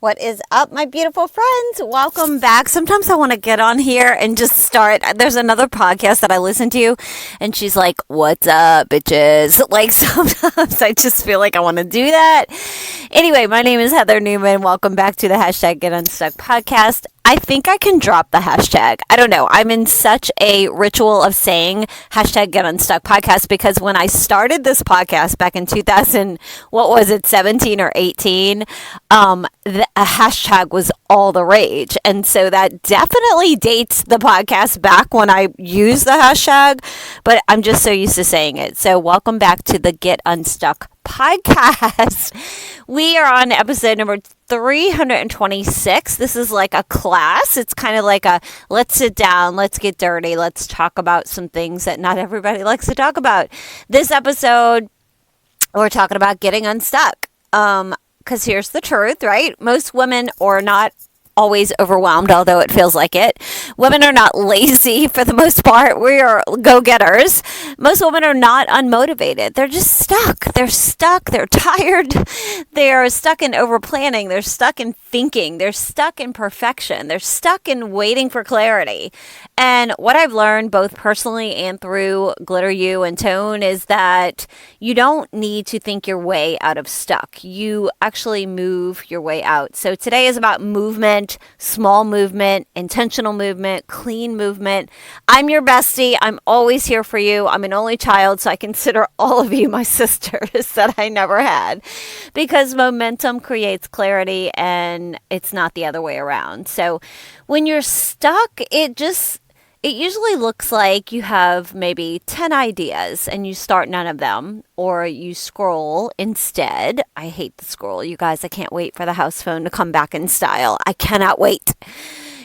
What is up, my beautiful friends? Welcome back. Sometimes I want to get on here and just start. There's another podcast that I listen to, and she's like, "What's up, bitches?" Like, sometimes I just feel like I want to do that. Anyway, my name is Heather Newman. Welcome back to the # Unstuck podcast. I think I can drop the hashtag. I don't know. I'm in such a ritual of saying #GetUnstuck podcast because when I started this podcast back in 17 or 18, a hashtag was all the rage. And so that definitely dates the podcast back when I used the hashtag, but I'm just so used to saying it. So welcome back to the Get Unstuck podcast. We are on episode number 326. This is like a class. It's kind of like a let's sit down, let's get dirty, let's talk about some things that not everybody likes to talk about. This episode, we're talking about getting unstuck. Because here's the truth, right? Most women are not always overwhelmed, although it feels like it. Women are not lazy for the most part. We are go-getters. Most women are not unmotivated. They're just stuck. They're stuck. They're tired. They're stuck in overplanning. They're stuck in thinking. They're stuck in perfection. They're stuck in waiting for clarity. And what I've learned both personally and through GlitterU and Tone is that you don't need to think your way out of stuck. You actually move your way out. So today is about movement. Small movement, intentional movement, clean movement. I'm your bestie. I'm always here for you. I'm an only child, so I consider all of you my sisters that I never had because momentum creates clarity and it's not the other way around. So when you're stuck, it usually looks like you have maybe 10 ideas and you start none of them, or you scroll instead. I hate the scroll, you guys. I can't wait for the house phone to come back in style. I cannot wait.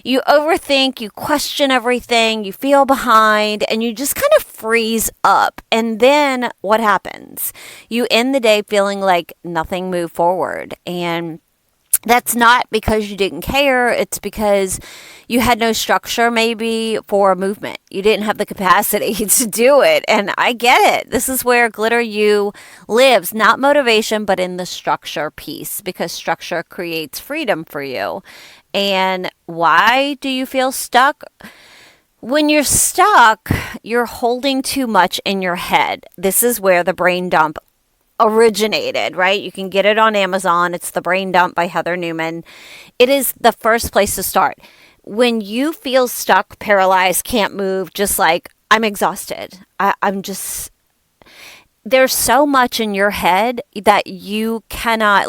You overthink, you question everything, you feel behind, and you just kind of freeze up. And then what happens? You end the day feeling like nothing moved forward. And that's not because you didn't care. It's because you had no structure maybe for movement. You didn't have the capacity to do it. And I get it. This is where GlitterU lives, not motivation, but in the structure piece, because structure creates freedom for you. And why do you feel stuck? When you're stuck, you're holding too much in your head. This is where the brain dump originated, right? You can get it on Amazon. It's The Brain Dump by Heather Newman. It is the first place to start. When you feel stuck, paralyzed, can't move, just like I'm exhausted. There's so much in your head that you cannot,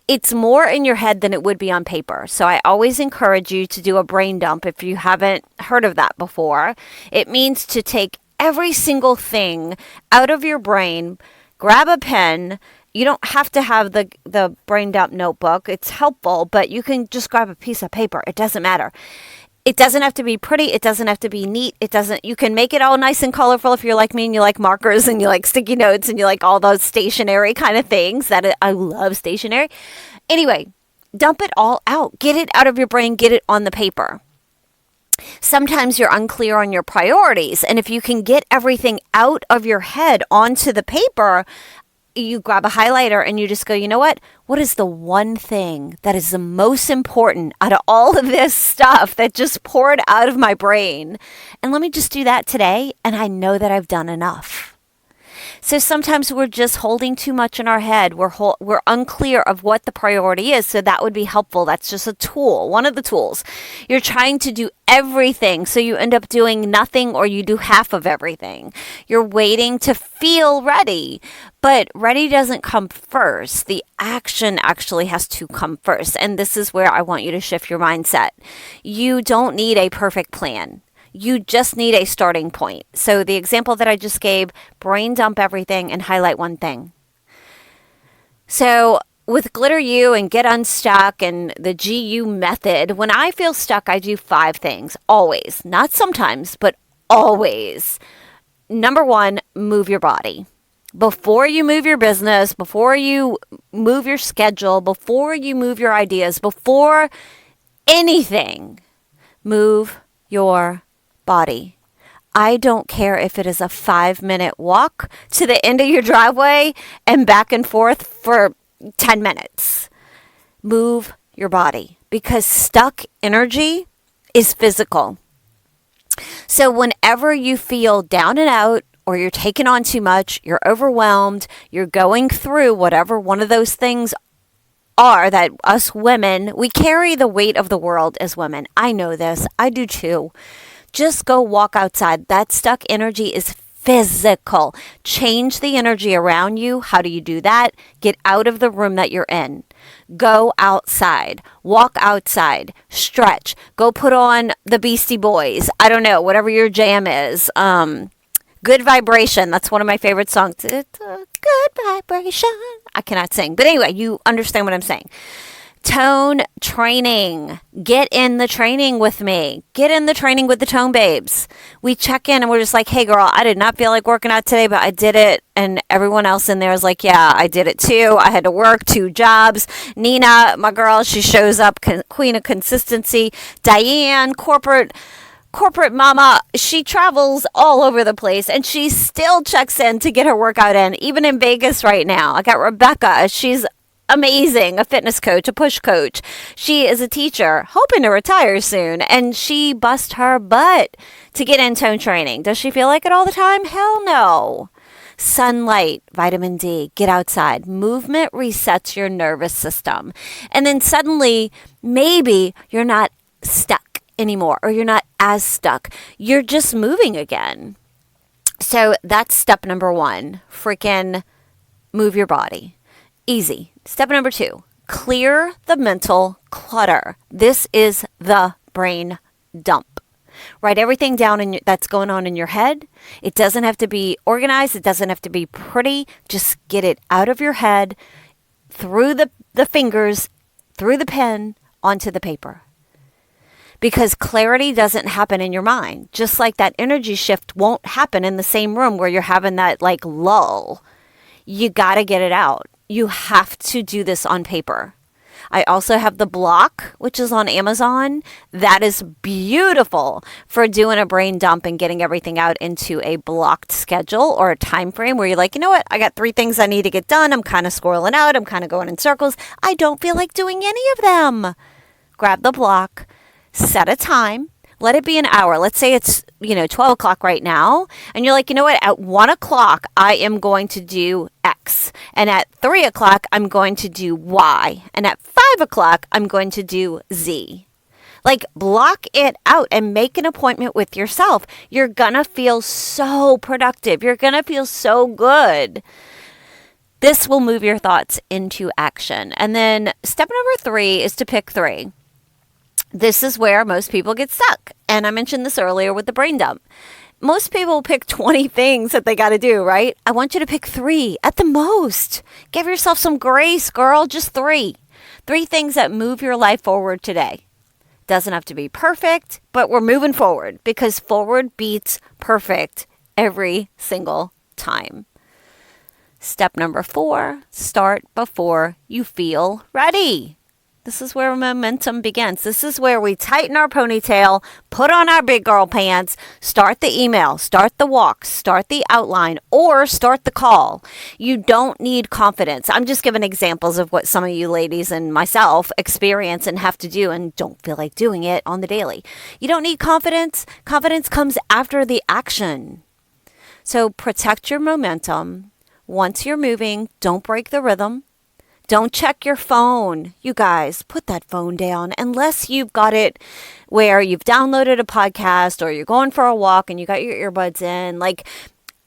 it's more in your head than it would be on paper. So I always encourage you to do a brain dump if you haven't heard of that before. It means to take every single thing out of your brain. Grab a pen. You don't have to have the brain dump notebook. It's helpful, but you can just grab a piece of paper. It doesn't matter. It doesn't have to be pretty. It doesn't have to be neat. You can make it all nice and colorful if you're like me and you like markers and you like sticky notes and you like all those stationery kind of things. I love stationery. Anyway, dump it all out. Get it out of your brain. Get it on the paper. Sometimes you're unclear on your priorities. And if you can get everything out of your head onto the paper, you grab a highlighter and you just go, you know what? What is the one thing that is the most important out of all of this stuff that just poured out of my brain? And let me just do that today. And I know that I've done enough. So sometimes we're just holding too much in our head. We're unclear of what the priority is. So that would be helpful. That's just a tool, one of the tools. You're trying to do everything, so you end up doing nothing or you do half of everything. You're waiting to feel ready, but ready doesn't come first. The action actually has to come first. And this is where I want you to shift your mindset. You don't need a perfect plan. You just need a starting point. So the example that I just gave, brain dump everything and highlight one thing. So with GlitterU and Get Unstuck and the GU method, when I feel stuck, I do 5 things. Always. Not sometimes, but always. Number 1, move your body. Before you move your business, before you move your schedule, before you move your ideas, before anything, move your body. I don't care if it is a 5-minute walk to the end of your driveway and back and forth for 10 minutes. Move your body, because stuck energy is physical. So whenever you feel down and out, or you're taking on too much, you're overwhelmed, you're going through whatever one of those things are that us women, we carry the weight of the world as women. I know this. I do too. Just go walk outside. That stuck energy is physical. Change the energy around you. How do you do that? Get out of the room that you're in. Go outside. Walk outside. Stretch. Go put on the Beastie Boys. I don't know, whatever your jam is. Good Vibration. That's one of my favorite songs. It's a good vibration. I cannot sing. But anyway, you understand what I'm saying. Tone training. Get in the training with me. Get in the training with the Tone Babes. We check in and we're just like, hey girl, I did not feel like working out today, but I did it. And everyone else in there is like, yeah, I did it too. I had to work 2 jobs. Nina, my girl, she shows up, queen of consistency. Diane, corporate mama, she travels all over the place and she still checks in to get her workout in, even in Vegas right now. I got Rebecca. She's amazing, a fitness coach, a push coach. She is a teacher, hoping to retire soon, and she busts her butt to get in tone training. Does she feel like it all the time? Hell no. Sunlight, vitamin D, get outside. Movement resets your nervous system. And then suddenly, maybe you're not stuck anymore, or you're not as stuck. You're just moving again. So that's step number 1. Freaking move your body. Easy. Step number 2, clear the mental clutter. This is the brain dump. Write everything down that's going on in your head. It doesn't have to be organized. It doesn't have to be pretty. Just get it out of your head, through the fingers, through the pen, onto the paper. Because clarity doesn't happen in your mind. Just like that energy shift won't happen in the same room where you're having that like lull. You got to get it out. You have to do this on paper. I also have the block, which is on Amazon. That is beautiful for doing a brain dump and getting everything out into a blocked schedule or a time frame where you're like, you know what? I got 3 things I need to get done. I'm kind of squirreling out. I'm kind of going in circles. I don't feel like doing any of them. Grab the block, set a time. Let it be an hour. Let's say it's, 12 o'clock right now. And you're like, you know what? At 1 o'clock, I am going to do X. And at 3 o'clock, I'm going to do Y. And at 5 o'clock, I'm going to do Z. Like, block it out and make an appointment with yourself. You're going to feel so productive. You're going to feel so good. This will move your thoughts into action. And then step number 3 is to pick 3. This is where most people get stuck. And I mentioned this earlier with the brain dump. Most people pick 20 things that they got to do, right? I want you to pick 3 at the most. Give yourself some grace, girl. Just 3. 3 things that move your life forward today. Doesn't have to be perfect, but we're moving forward because forward beats perfect every single time. Step number 4, start before you feel ready. This is where momentum begins. This is where we tighten our ponytail, put on our big girl pants, start the email, start the walk, start the outline, or start the call. You don't need confidence. I'm just giving examples of what some of you ladies and myself experience and have to do and don't feel like doing it on the daily. You don't need confidence. Confidence comes after the action. So protect your momentum. Once you're moving, don't break the rhythm. Don't check your phone. You guys, put that phone down unless you've got it where you've downloaded a podcast or you're going for a walk and you got your earbuds in. Like,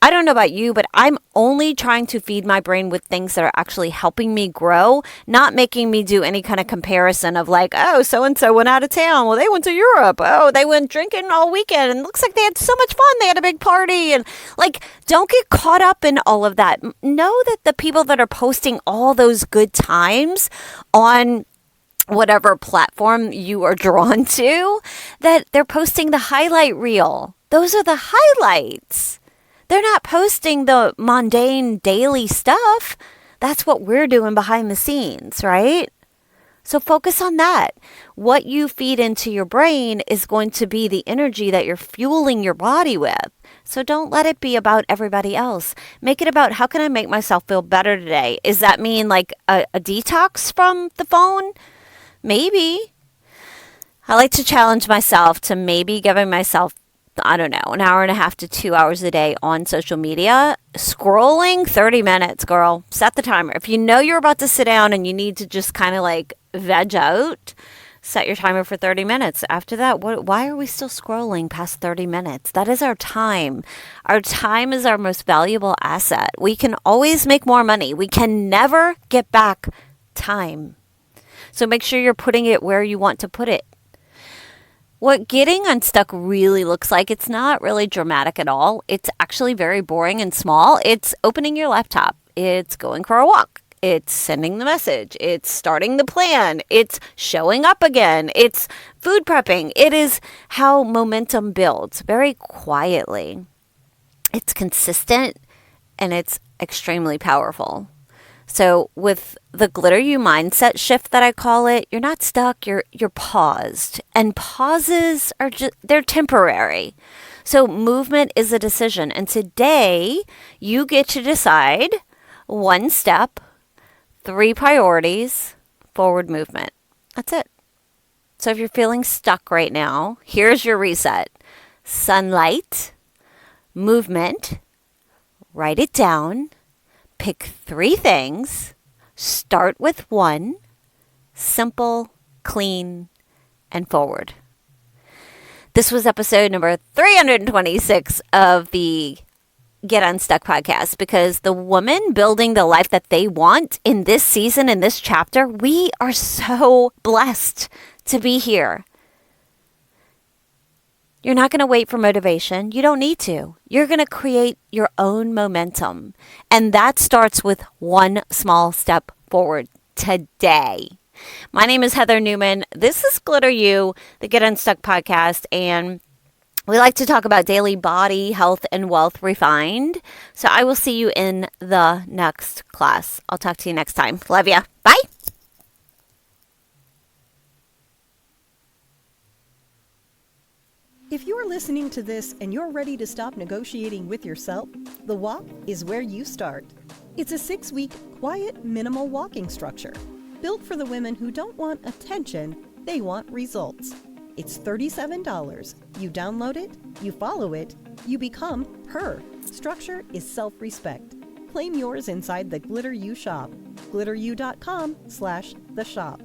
I don't know about you, but I'm only trying to feed my brain with things that are actually helping me grow, not making me do any kind of comparison of like, oh, so-and-so went out of town. Well, they went to Europe. Oh, they went drinking all weekend and looks like they had so much fun. They had a big party. And like, don't get caught up in all of that. Know that the people that are posting all those good times on whatever platform you are drawn to, that they're posting the highlight reel. Those are the highlights. They're not posting the mundane daily stuff. That's what we're doing behind the scenes, right? So focus on that. What you feed into your brain is going to be the energy that you're fueling your body with. So don't let it be about everybody else. Make it about, how can I make myself feel better today? Does that mean like a detox from the phone? Maybe. I like to challenge myself to maybe giving myself, I don't know, an hour and a half to 2 hours a day on social media. Scrolling 30 minutes, girl. Set the timer. If you know you're about to sit down and you need to just kind of like veg out, set your timer for 30 minutes. After that, why are we still scrolling past 30 minutes? That is our time. Our time is our most valuable asset. We can always make more money. We can never get back time. So make sure you're putting it where you want to put it. What getting unstuck really looks like, it's not really dramatic at all. It's actually very boring and small. It's opening your laptop. It's going for a walk. It's sending the message. It's starting the plan. It's showing up again. It's food prepping. It is how momentum builds very quietly. It's consistent and it's extremely powerful. So with the GlitterU mindset shift that I call it, you're not stuck, you're paused. And pauses are they're temporary. So movement is a decision. And today you get to decide 1 step, 3 priorities, forward movement. That's it. So if you're feeling stuck right now, here's your reset. Sunlight, movement, write it down. Pick 3 things. Start with 1. Simple, clean, and forward. This was episode number 326 of the Get Unstuck podcast, because the woman building the life that they want in this season, in this chapter, we are so blessed to be here. You're not going to wait for motivation. You don't need to. You're going to create your own momentum. And that starts with 1 small step forward today. My name is Heather Newman. This is GlitterU, the Get Unstuck podcast. And we like to talk about daily body, health, and wealth refined. So I will see you in the next class. I'll talk to you next time. Love ya. Bye. If you're listening to this and you're ready to stop negotiating with yourself, the walk is where you start. It's a 6-week, quiet, minimal walking structure, built for the women who don't want attention, they want results. It's $37. You download it, you follow it, you become her. Structure is self-respect. Claim yours inside the GlitterU shop, glitteru.com/the shop.